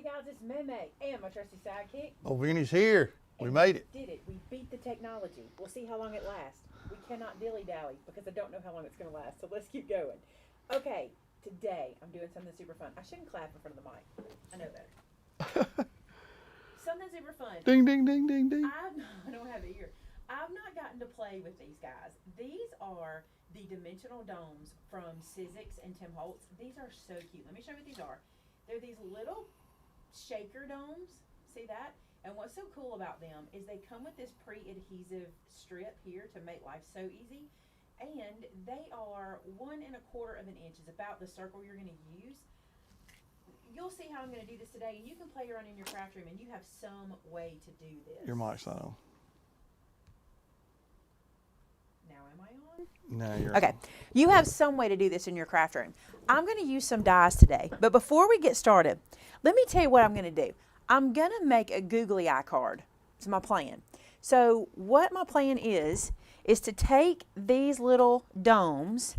guys, it's Maymay and my trusty sidekick. Oh, Vinny's here. We made it. Did it. We beat the technology. We'll see how long it lasts. We cannot dilly-dally because I don't know how long it's going to last. So let's keep going. Okay, today I'm doing something super fun. I shouldn't clap in front of the mic. I know better. Something super fun. Ding, ding, ding, ding, ding. I don't have it here. I've not gotten to play with these guys. These are the dimensional domes from Sizzix and Tim Holtz. These are so cute. Let me show you what these are. They're these little shaker domes. See that? And what's so cool about them is they come with this pre-adhesive strip here to make life so easy. And they are 1 1/4 of an inch. It's about the circle you're going to use. You'll see how I'm going to do this today, and you can play around in your craft room, and you have some way to do this. Your mic's not on. Now am I on? No, you're Okay, you have some way to do this in your craft room. I'm going to use some dies today, but before we get started, let me tell you what I'm going to do. I'm going to make a googly eye card. It's my plan. So what my plan is to take these little domes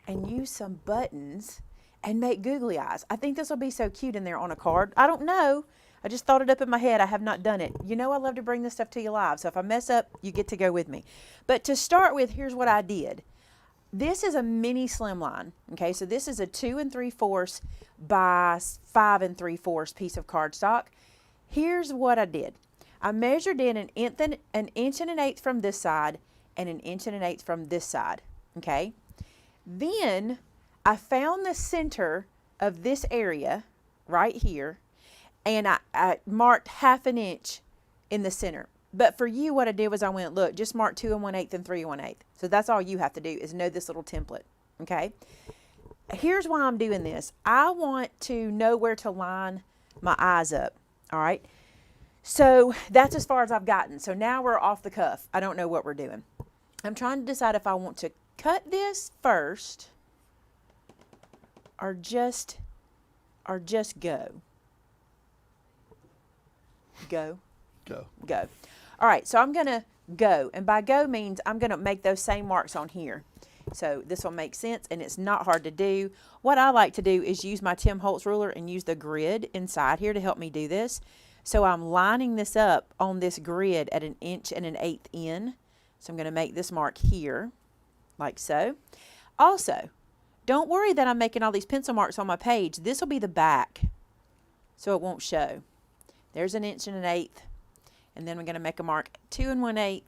and use some buttons and make googly eyes. I think this will be so cute in there on a card. I don't know. I just thought it up in my head. I have not done it. You know I love to bring this stuff to you live, so if I mess up, you get to go with me. But to start with, here's what I did. This is a mini slimline, okay? So this is a 2 3/4 by 5 3/4 piece of cardstock. Here's what I did. I measured in an inch and an eighth from this side and an inch and an eighth from this side, okay? Then I found the center of this area right here, and I marked 1/2 inch in the center. But for you, what I did was I went, look, just mark 2 1/8 and 3 1/8. So that's all you have to do is know this little template, okay? Here's why I'm doing this. I want to know where to line my eyes up, all right? So that's as far as I've gotten. So now we're off the cuff. I don't know what we're doing. I'm trying to decide if I want to cut this first or just go. Go. Go. Go. All right, so I'm going to go. And by go means I'm going to make those same marks on here. So this will make sense, and it's not hard to do. What I like to do is use my Tim Holtz ruler and use the grid inside here to help me do this. So I'm lining this up on this grid at 1 1/8 inches in. So I'm going to make this mark here, like so. Also, don't worry that I'm making all these pencil marks on my page. This will be the back, so it won't show. There's 1 1/8 inches. And then we're going to make a mark 2 1/8.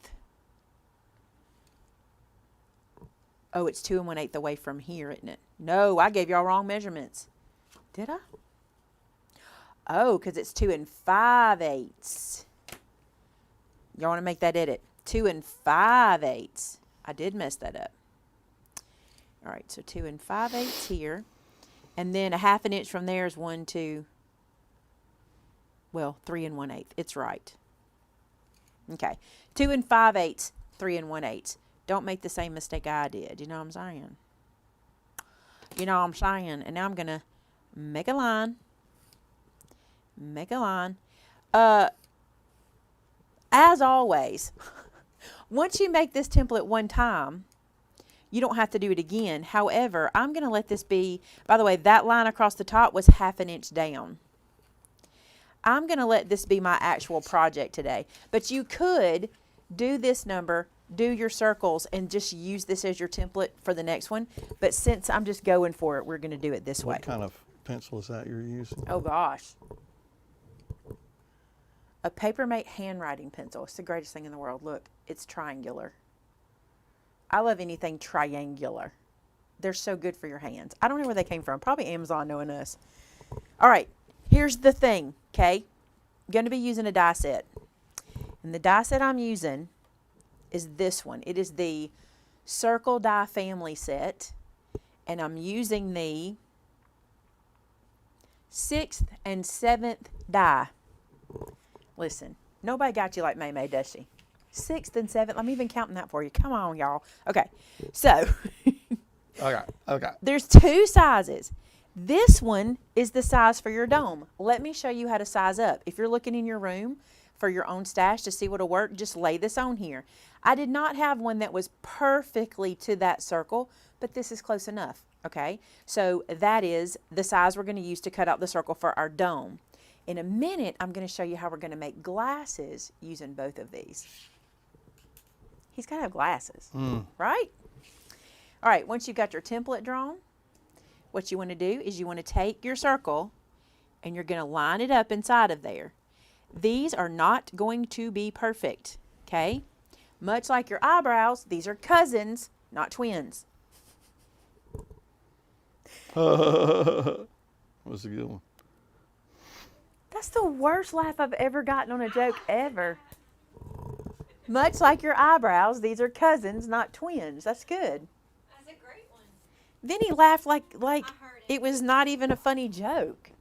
Oh, it's 2 1/8 away from here, isn't it? No, I gave y'all wrong measurements. Did I? Oh, because it's 2 5/8. Y'all want to make that edit? 2 5/8. I did mess that up. All right, so 2 5/8 here. And then 1/2 inch from there is 1, 2, well, 3 1/8. It's right. Okay, 2 5/8, 3 1/8. Don't make the same mistake I did. You know what I'm saying? You know what I'm saying? And now I'm going to make a line. Make a line. As always, once you make this template one time, you don't have to do it again. However, I'm going to let this be, by the way, that line across the top was 1/2 inch down. I'm going to let this be my actual project today. But you could do this number, do your circles, and just use this as your template for the next one. But since I'm just going for it, we're going to do it this way. What kind of pencil is that you're using? Oh, gosh. A Paper Mate handwriting pencil. It's the greatest thing in the world. Look, it's triangular. I love anything triangular. They're so good for your hands. I don't know where they came from. Probably Amazon knowing us. All right. Here's the thing, okay? I'm going to be using a die set. And the die set I'm using is this one. It is the Circle Die Family Set. And I'm using the 6th and 7th die. Listen, nobody got you like Maymay, does she? 6th and 7th. I'm even counting that for you. Come on, y'all. Okay, so. Okay. There's 2 sizes. This one is the size for your dome. Let me show you how to size up. If you're looking in your room for your own stash to see what'll work, just lay this on here. I did not have one that was perfectly to that circle, but this is close enough, okay? So that is the size we're going to use to cut out the circle for our dome. In a minute, I'm going to show you how we're going to make glasses using both of these. He's got to have glasses, right? All right, once you've got your template drawn, what you want to do is you want to take your circle and you're going to line it up inside of there. These are not going to be perfect, okay? Much like your eyebrows, these are cousins, not twins. What's a good one? That's the worst laugh I've ever gotten on a joke ever. Much like your eyebrows, these are cousins, not twins. That's good. That's a great one. Then he laughed like I heard it. it was not even a funny joke.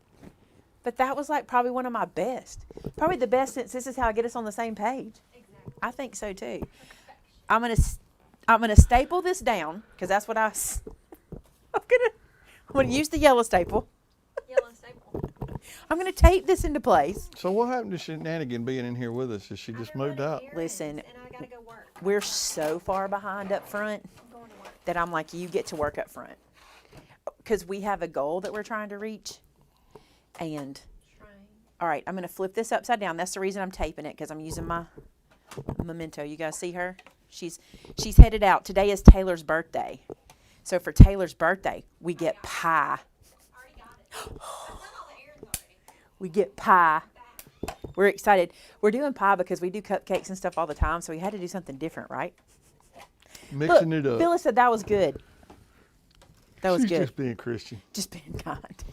But that was like probably one of my best. Probably the best since this is how I get us on the same page. Exactly. I think so too. I'm gonna staple this down because that's what I'm gonna use the yellow staple. Yellow staple. I'm gonna tape this into place. So what happened to Shenanigan being in here with us? Is she just moved out? Listen. And I gotta go work. We're so far behind up front I'm going to work. that I'm like, you get to work up front because we have a goal that we're trying to reach. And Trying. all right, I'm gonna flip this upside down. That's the reason I'm taping it because I'm using my memento. You guys see her? She's headed out. Today is Taylor's birthday. So for Taylor's birthday, we get pie. Already got it. I've done all the errands already. We get pie. We're excited. We're doing pie because we do cupcakes and stuff all the time, so we had to do something different, right? Mixing it up. Phyllis said that was good. That was She's good. just being Christian. Just being kind.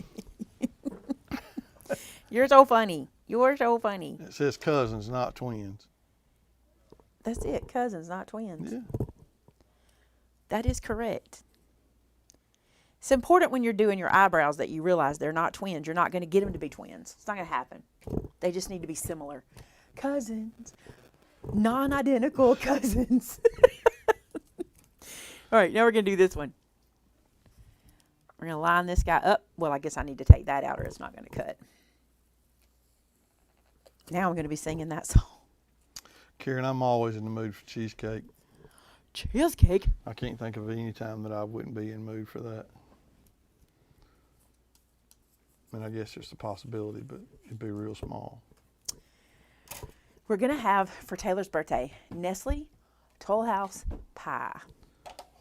You're so funny. You're so funny. It says cousins, not twins. That's it. Cousins, not twins. Yeah. That is correct. It's important when you're doing your eyebrows that you realize they're not twins. You're not going to get them to be twins. It's not going to happen. They just need to be similar. Cousins. Non-identical cousins. All right, now we're going to do this one. We're going to line this guy up. Well, I guess I need to take that out or it's not going to cut. Now I'm going to be singing that song. Karen, I'm always in the mood for cheesecake. Cheesecake. I can't think of any time that I wouldn't be in the mood for that. I mean, I guess there's a possibility, but it'd be real small. We're going to have, for Taylor's birthday, Nestle Toll House Pie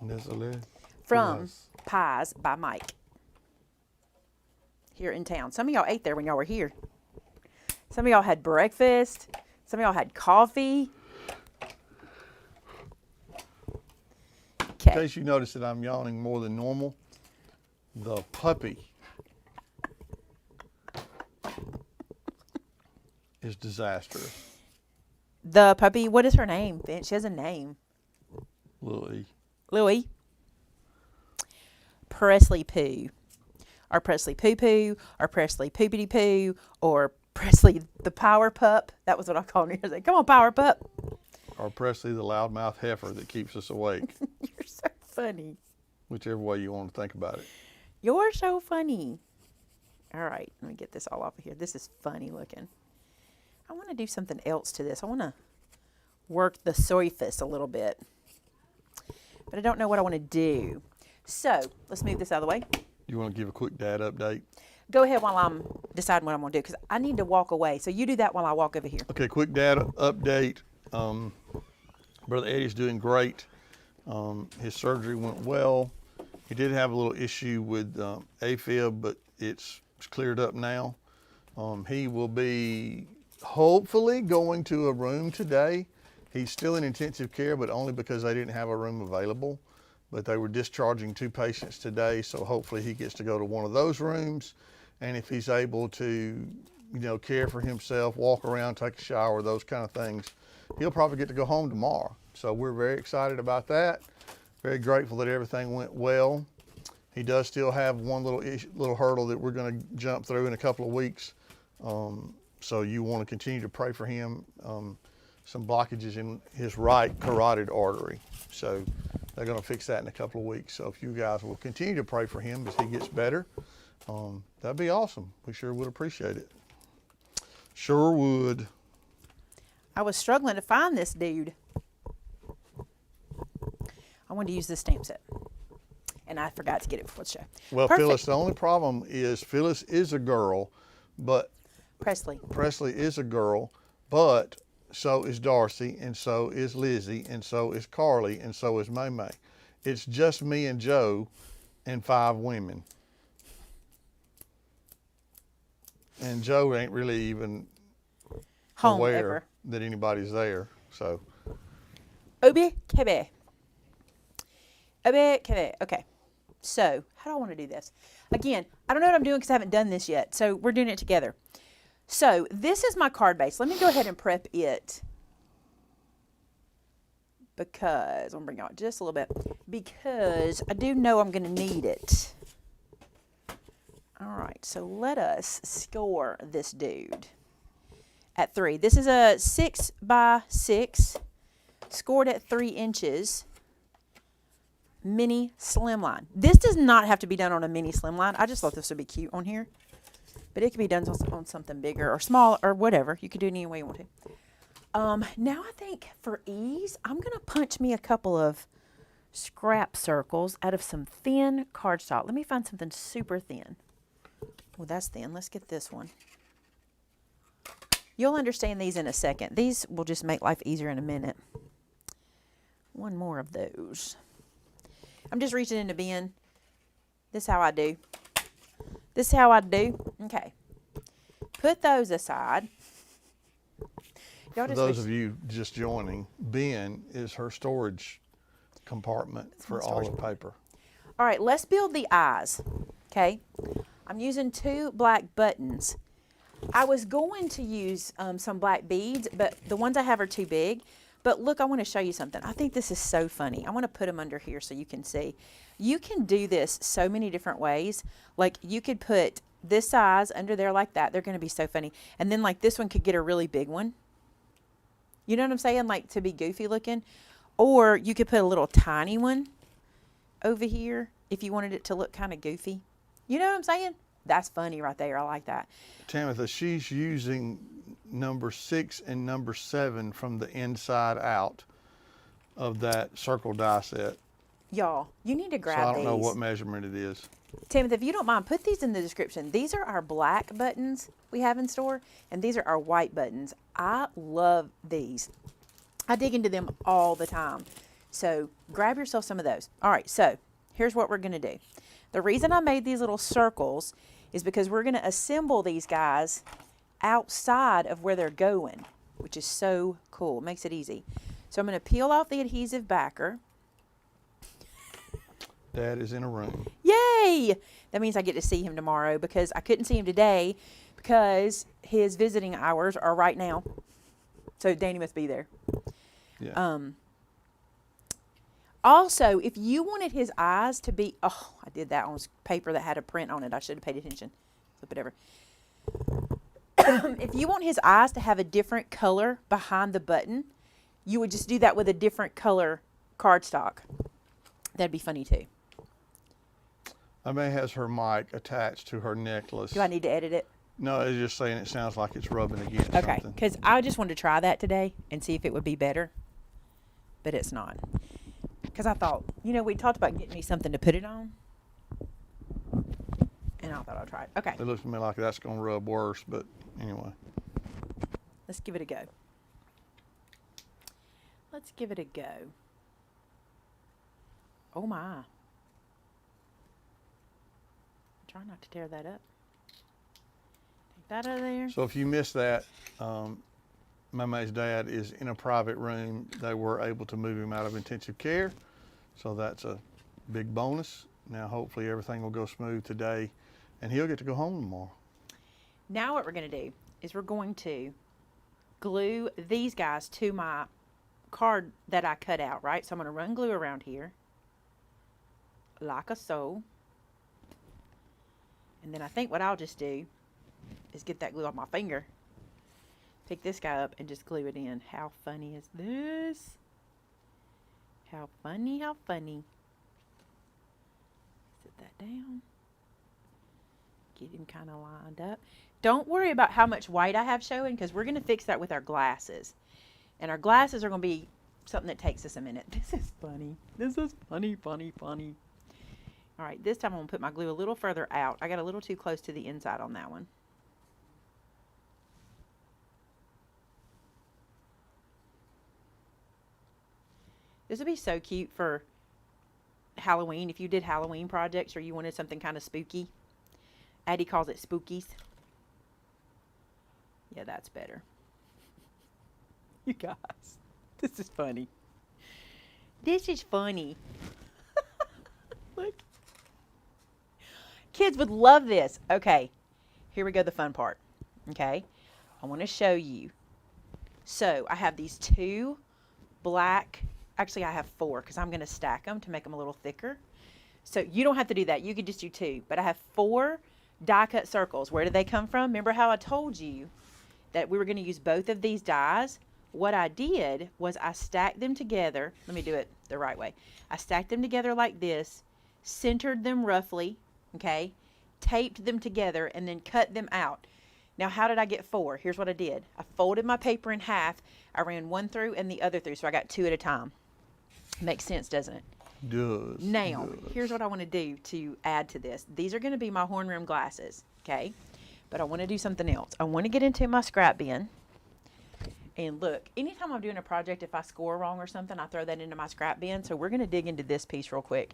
Nestle. from Yes. Pies by Mike here in town. Some of y'all ate there when y'all were here. Some of y'all had breakfast. Some of y'all had coffee. In Okay. case you notice that I'm yawning more than normal, the puppy is disastrous. The puppy, what is her name? She has a name. Lily. Louie. Presley Poo. Or Presley Poo Poo. Or Presley Poopity Poo. Or Presley the Power Pup. That was what I called her. I was like, come on, Power Pup. Or Presley the loudmouth heifer that keeps us awake. You're so funny. Whichever way you want to think about it. You're so funny. All right, let me get this all off of here. This is funny looking. I want to do something else to this. I want to work the surface a little bit. But I don't know what I want to do. So, let's move this out of the way. You want to give a quick dad update? Go ahead while I'm deciding what I'm going to do because I need to walk away. So, you do that while I walk over here. Okay, quick data update. Brother Eddie's doing great. His surgery went well. He did have a little issue with AFib, but it's cleared up now. He will be hopefully going to a room today. He's still in intensive care, but only because they didn't have a room available. But they were discharging 2 patients today, so hopefully he gets to go to one of those rooms. And if he's able to, care for himself, walk around, take a shower, those kind of things, he'll probably get to go home tomorrow. So we're very excited about that. Very grateful that everything went well. He does still have one little hurdle that we're going to jump through in a couple of weeks. So you want to continue to pray for him. Some blockages in his right carotid artery. So they're going to fix that in a couple of weeks. So if you guys will continue to pray for him as he gets better, that'd be awesome. We sure would appreciate it. Sure would. I was struggling to find this dude. I wanted to use this stamp set. And I forgot to get it before the show. Well, Perfect. Phyllis, the only problem is Phyllis is a girl, but Presley. Presley is a girl, but so is Darcy, and so is Lizzie, and so is Carly, and so is Maymay. It's just me and Joe and 5 women. And Joe ain't really even Home aware ever. that anybody's there. So Obi Kebe. Obi Kebe. Okay. So, how do I want to do this? Again, I don't know what I'm doing because I haven't done this yet. So, we're doing it together. So, this is my card base. Let me go ahead and prep it. Because, I'm going to bring it out just a little bit. Because I do know I'm going to need it. All right. So, let us score this dude at 3. This is a 6x6. Scored at 3 inches. Mini slimline. This does not have to be done on a mini slimline. I just thought this would be cute on here. But it could be done on something bigger or small or whatever. You could do it any way you want to. Now I think for ease, I'm going to punch me a couple of scrap circles out of some thin cardstock. Let me find something super thin. Well, that's thin. Let's get this one. You'll understand these in a second. These will just make life easier in a minute. One more of those. I'm just reaching in the bin. This is how I do. This is how I do. Okay. Put those aside. for those of you just joining, bin is her storage compartment for all the paper. All right, let's build the eyes. Okay. I'm using 2 black buttons. I was going to use some black beads, but the ones I have are too big. But look, I want to show you something. I think this is so funny. I want to put them under here so you can see. You can do this so many different ways. Like you could put this size under there like that. They're going to be so funny. And then like this one could get a really big one. You know what I'm saying? Like to be goofy looking. Or you could put a little tiny one over here if you wanted it to look kind of goofy. You know what I'm saying? That's funny right there. I like that. Tamitha, she's using number 6 and number 7 from the inside out of that circle die set. Y'all, you need to grab these. So I don't know what measurement it is. Timothy, if you don't mind, put these in the description. These are our black buttons we have in store, and these are our white buttons. I love these. I dig into them all the time. So grab yourself some of those. All right, so here's what we're going to do. The reason I made these little circles is because we're going to assemble these guys outside of where they're going, which is so cool. It makes it easy. So I'm going to peel off the adhesive backer. Dad is in a room. Yay! That means I get to see him tomorrow because I couldn't see him today because his visiting hours are right now. So Danny must be there. Yeah. Also, if you wanted his eyes to be, oh, I did that on paper that had a print on it. I should have paid attention. Flip it over. If you want his eyes to have a different color behind the button, you would just do that with a different color cardstock. That'd be funny too. Maymay has her mic attached to her necklace. Do I need to edit it? No, it's just saying it sounds like it's rubbing against Okay, something. because I just wanted to try that today and see if it would be better, but it's not. Because I thought, you know, we talked about getting me something to put it on, and I thought I'd try it. Okay, It looks to me like that's going to rub worse, but anyway. let's give it a go. Let's give it a go. Oh my. Try not to tear that up. Take that out of there. So if you missed that, Maymay's dad is in a private room. They were able to move him out of intensive care. So that's a big bonus. Now hopefully everything will go smooth today and he'll get to go home tomorrow. Now what we're going to do is we're going to glue these guys to my card that I cut out, right? So I'm going to run glue around here like so. And then I think what I'll just do is get that glue off my finger, pick this guy up, and just glue it in. How funny is this? How funny, how funny. Sit that down. Get him kind of lined up. Don't worry about how much white I have showing because we're going to fix that with our glasses. And our glasses are going to be something that takes us a minute. This is funny. This is funny, funny, funny. All right, this time I'm going to put my glue a little further out. I got a little too close to the inside on that one. This would be so cute for Halloween. If you did Halloween projects or you wanted something kind of spooky. Addie calls it spookies. Yeah, that's better. You guys, this is funny. This is funny. Look. Kids would love this. Okay, here we go, the fun part. Okay, I want to show you. So I have these two black, actually I have four because I'm going to stack them to make them a little thicker. So you don't have to do that. You could just do two. But I have four die cut circles. Where did they come from? Remember how I told you that we were going to use both of these dies? What I did was I stacked them together. Let me do it the right way. I stacked them together like this, centered them roughly, okay, taped them together, and then cut them out. Now, how did I get four? Here's what I did. I folded my paper in half. I ran one through and the other through, so I got two at a time. Makes sense, doesn't it? Does. Now, does. here's what I want to do to add to this. These are going to be my horn rim glasses, okay? But I want to do something else. I want to get into my scrap bin. And look, anytime I'm doing a project, if I score wrong or something, I throw that into my scrap bin. So we're going to dig into this piece real quick.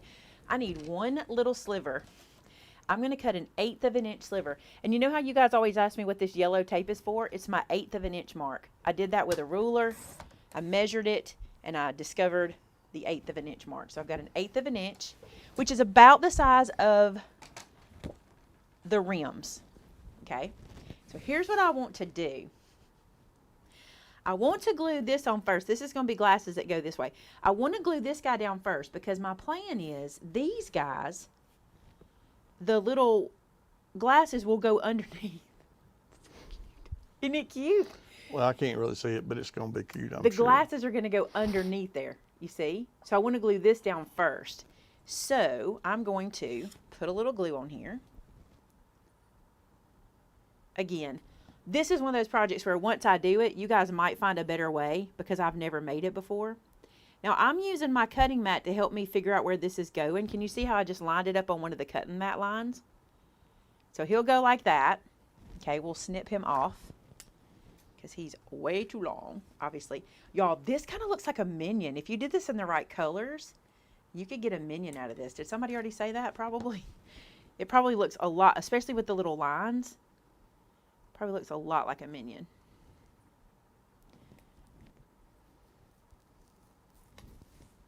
I need one little sliver. I'm going to cut an 1/8 of an inch sliver. And you know how you guys always ask me what this yellow tape is for? It's my 1/8 of an inch mark. I did that with a ruler. I measured it, and I discovered the 1/8 of an inch mark. So I've got an 1/8 of an inch, which is about the size of the rims. Okay? So here's what I want to do. I want to glue this on first. This is going to be glasses that go this way. I want to glue this guy down first because my plan is these guys, the little glasses will go underneath. Isn't it cute? Well, I can't really see it, but it's going to be cute, I'm The sure. glasses are going to go underneath there, you see? So I want to glue this down first. So I'm going to put a little glue on here. Again, this is one of those projects where once I do it, you guys might find a better way because I've never made it before. Now I'm using my cutting mat to help me figure out where this is going. Can you see how I just lined it up on one of the cutting mat lines? So he'll go like that. Okay, we'll snip him off because he's way too long, obviously. Y'all, this kind of looks like a minion. If you did this in the right colors, you could get a minion out of this. Did somebody already say that? Probably. It probably looks a lot, especially with the little lines. Probably looks a lot like a minion.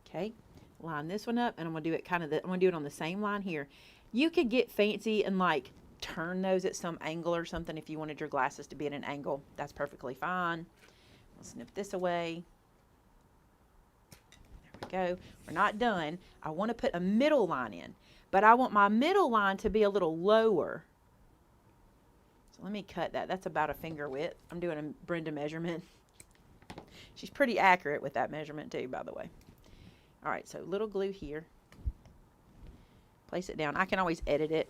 Okay, line this one up, and I'm gonna do it I'm gonna do it on the same line here. You could get fancy and like turn those at some angle or something if you wanted your glasses to be at an angle. That's perfectly fine. I'll snip this away. There we go. We're not done. I want to put a middle line in, but I want my middle line to be a little lower. So let me cut that. That's about a finger width. I'm doing a Brenda measurement. She's pretty accurate with that measurement too, by the way. All right, so little glue here. Place it down. I can always edit it.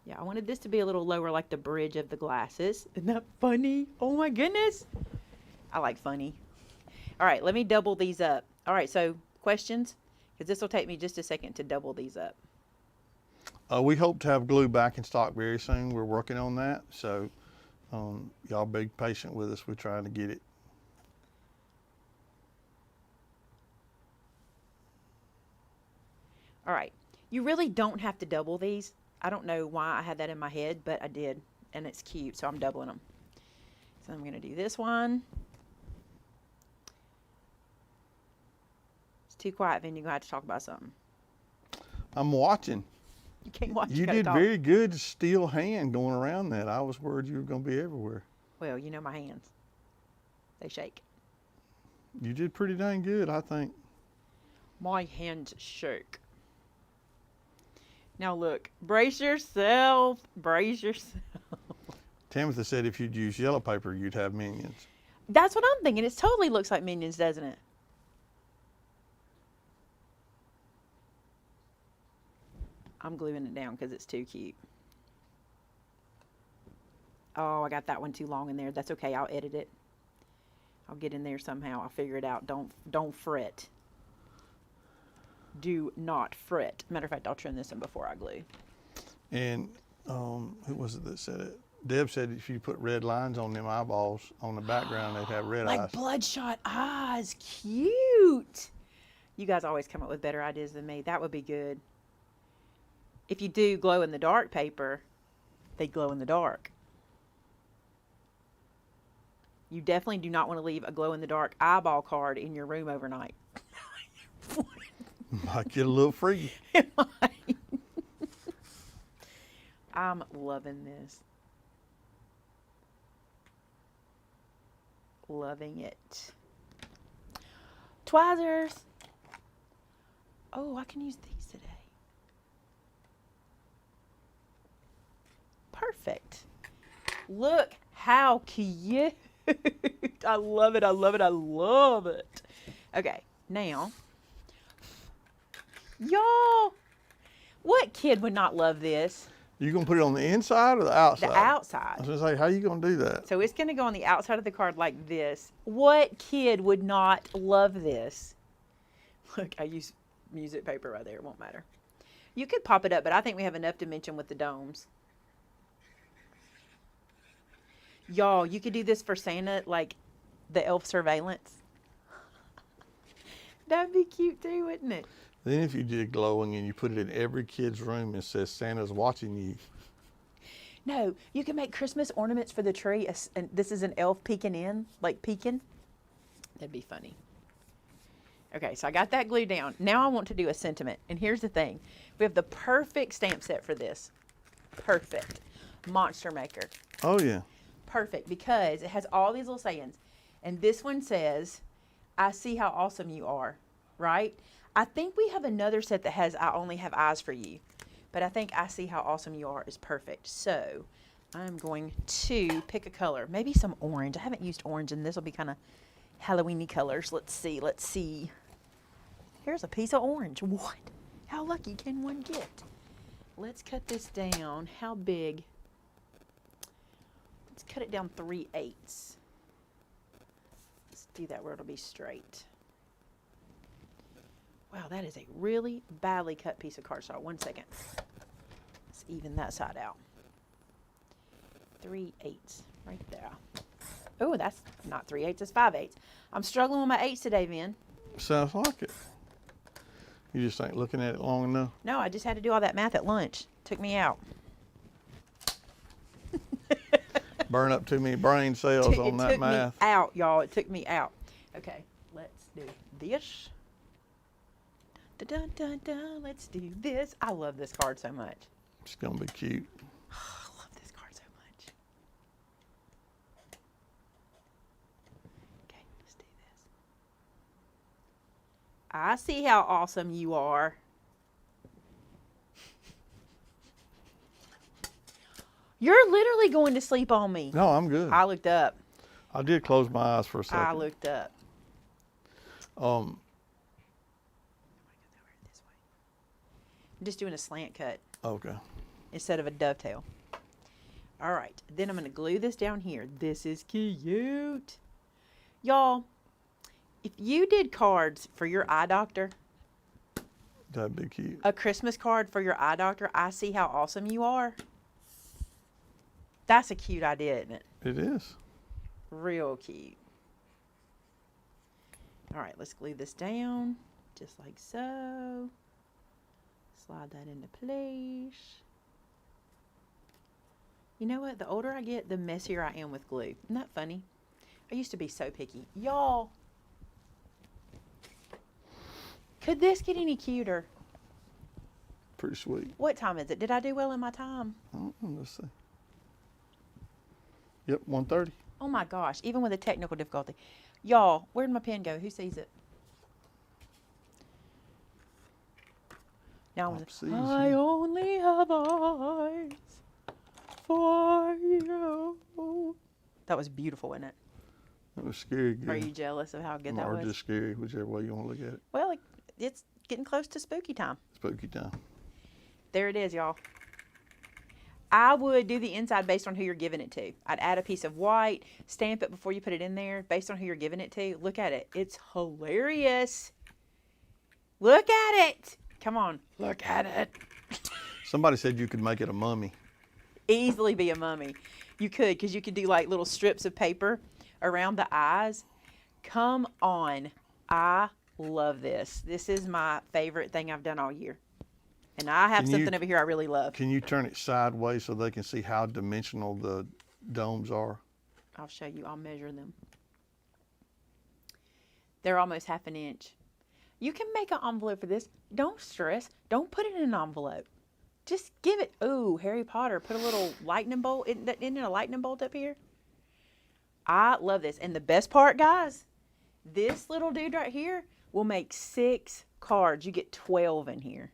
Yeah, I wanted this to be a little lower like the bridge of the glasses. Isn't that funny? Oh my goodness. I like funny. All right, let me double these up. All right, so questions? Because this will take me just a second to double these up. We hope to have glue back in stock very soon. We're working on that. So y'all be patient with us. We're trying to get it. All right, you really don't have to double these. I don't know why I had that in my head, but I did, and it's cute, so I'm doubling them. So I'm going to do this one. It's too quiet, Vin. You're going to have to talk about something. I'm watching. You can't watch. You gotta did talk. very good still hand going around that. I was worried you were going to be everywhere. Well, you know my hands. They shake. You did pretty dang good, I think. My hands shake. Now look, brace yourself. Brace yourself. Tamitha said if you'd use yellow paper, you'd have minions. That's what I'm thinking. It totally looks like Minions, doesn't it? I'm gluing it down because it's too cute. Oh, I got that one too long in there. That's okay. I'll edit it. I'll get in there somehow. I'll figure it out. Don't fret. Do not fret. Matter of fact, I'll trim this in before I glue. And who was it that said it? Deb said if you put red lines on them eyeballs on the background, they'd have red Like eyes. bloodshot eyes. Cute. You guys always come up with better ideas than me. That would be good. If you do glow in the dark paper, they glow in the dark. You definitely do not want to leave a glow in the dark eyeball card in your room overnight. Might get a little free. I'm loving this. Loving it. Twizzlers. Oh, I can use these today. Perfect. Look how cute. I love it. I love it. I love it. Okay, now, y'all, what kid would not love this? You gonna put it on the inside or the outside? The outside. I was gonna say, how you gonna do that? So it's going to go on the outside of the card like this. What kid would not love this? Look, I use music paper right there. It won't matter. You could pop it up, but I think we have enough dimension with the domes. Y'all, you could do this for Santa, like the elf surveillance. That'd be cute too, wouldn't it? Then if you did glowing and you put it in every kid's room and says Santa's watching you. No, you can make Christmas ornaments for the tree. And this is an elf peeking in, like peeking. That'd be funny. Okay, so I got that glued down. Now I want to do a sentiment. And here's the thing. We have the perfect stamp set for this. Perfect. Monster Maker. Oh yeah. Perfect, because it has all these little sayings. And this one says, I see how awesome you are, right? I think we have another set that has I only have eyes for you. But I think I see how awesome you are is perfect. So I'm going to pick a color. Maybe some orange. I haven't used orange, and this will be kind of Halloween-y colors. Let's see. Let's see. Here's a piece of orange. What? How lucky can one get? Let's cut this down. How big? Let's cut it down 3/8. Let's do that where it'll be straight. Wow, that is a really badly cut piece of cardstock. 1 second. Let's even that side out. 3/8 right there. Oh, that's not 3/8, it's 5/8. I'm struggling with my 8s today, Vin. Sounds like it. You just ain't looking at it long enough. No, I just had to do all that math at lunch. Took me out. Burn up too many brain cells on that math. It took me out, y'all. It took me out. Okay, let's do this. Dun, dun, dun, dun. Let's do this. I love this card so much. It's gonna be cute. I love this card so much. Okay, let's do this. I see how awesome you are. You're literally going to sleep on me. No, I'm good. I looked up. I did close my eyes for a second. I looked up. Um, I'm just doing a slant cut okay. instead of a dovetail. All right, then I'm going to glue this down here. This is cute. Y'all, if you did cards for your eye doctor, That'd be cute. a Christmas card for your eye doctor, I see how awesome you are. That's a cute idea, isn't it? It is. Real cute. All right, let's glue this down just like so. Slide that into place. You know what? The older I get, the messier I am with glue. Isn't that funny? I used to be so picky. Y'all, could this get any cuter? Pretty sweet. What time is it? Did I do well in my time? Let's see. Yep, 1:30. Oh my gosh, even with a technical difficulty. Y'all, where'd my pen go? Who sees it? Now Pop sees I you. only have eyes for you. That was beautiful, wasn't it? That was scary good. Are you jealous of how good that Or was? just scary, whichever way you want to look at it. Well, it's getting close to spooky time. Spooky time. There it is, y'all. I would do the inside based on who you're giving it to. I'd add a piece of white, stamp it before you put it in there, based on who you're giving it to. Look at it. It's hilarious. Look at it. Come on. Look at it. Somebody said you could make it a mummy. easily be a mummy. You could, because you could do like little strips of paper around the eyes. Come on. I love this. This is my favorite thing I've done all year. And I have something over here I really love. Can you turn it sideways so they can see how dimensional the domes are? I'll show you. I'll measure them. They're almost half an inch. You can make an envelope for this. Don't stress. Don't put it in an envelope. Just give it. Ooh, Harry Potter. Put a little lightning bolt. Isn't it a lightning bolt up here? I love this. And the best part, guys, this little dude right here will make 6 cards. You get 12 in here.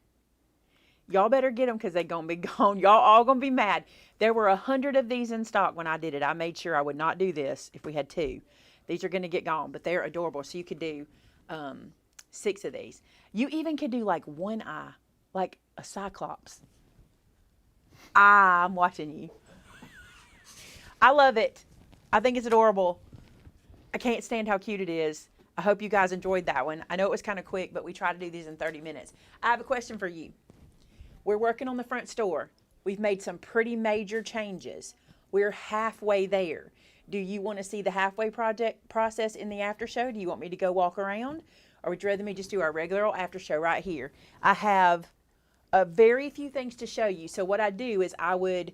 Y'all better get them because they're going to be gone. Y'all all going to be mad. There were 100 of these in stock when I did it. I made sure I would not do this if we had 2. These are going to get gone, but they're adorable. So you could do 6 of these. You even could do like one eye, like a cyclops. I'm watching you. I love it. I think it's adorable. I can't stand how cute it is. I hope you guys enjoyed that one. I know it was kind of quick, but we try to do these in 30 minutes. I have a question for you. We're working on the front store. We've made some pretty major changes. We're halfway there. Do you want to see the halfway project process in the after show? Do you want me to go walk around? Or would you rather me just do our regular old after show right here? I have a very few things to show you. So what I do is I would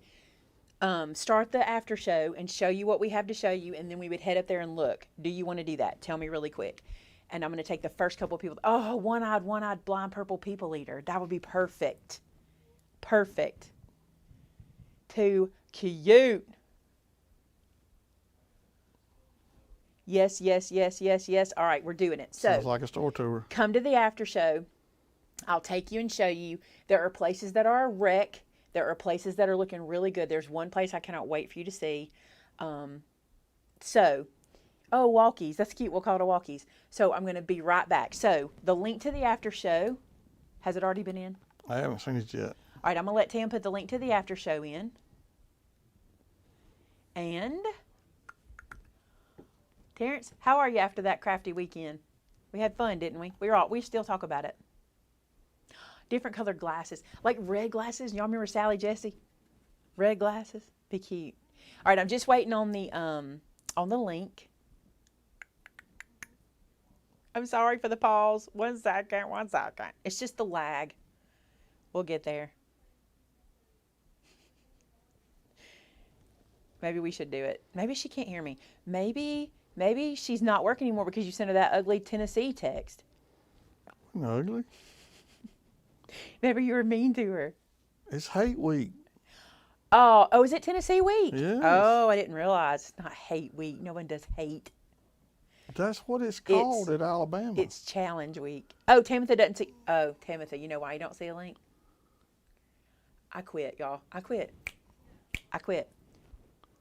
start the after show and show you what we have to show you, and then we would head up there and look. Do you want to do that? Tell me really quick. And I'm going to take the first couple of people. Oh, one-eyed blind purple people eater. That would be perfect. Perfect. Too cute. Yes, yes, yes, yes, yes. All right, we're doing it. So Sounds like a store tour. come to the after show. I'll take you and show you. There are places that are a wreck. There are places that are looking really good. There's one place I cannot wait for you to see. Walkies. That's cute. We'll call it a walkies. So I'm going to be right back. So the link to the after show, has it already been in? I haven't seen it yet. All right, I'm going to let Tam put the link to the after show in. And Terrence, how are you after that crafty weekend? We had fun, didn't we? We still talk about it. Different colored glasses, like red glasses. Y'all remember Sally Jesse? Red glasses, be cute. All right, I'm just waiting on the link. I'm sorry for the pause. 1 second, 1 second. It's just the lag. We'll get there. Maybe we should do it. Maybe she can't hear me. Maybe she's not working anymore because you sent her that ugly Tennessee text. Ugly? Maybe you were mean to her. It's hate week. Oh, is it Tennessee week? Yes. Oh, I didn't realize. It's not hate week. No one does hate. That's what it's called at Alabama. It's challenge week. Oh, Tamitha doesn't see. Oh, Tamitha, you know why you don't see a link? I quit, y'all. I quit.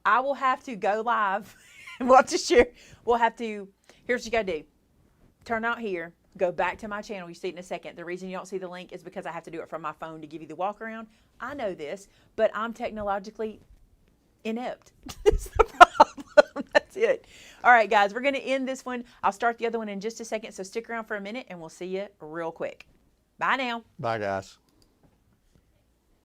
I will have to go live and we'll have to share. We'll have to, here's what you got to do. Turn out here. Go back to my channel. You see it in a second. The reason you don't see the link is because I have to do it from my phone to give you the walk around. I know this, but I'm technologically inept. That's the problem. That's it. All right, guys, we're going to end this one. I'll start the other one in just a second, so stick around for a minute, and we'll see you real quick. Bye now. Bye, guys.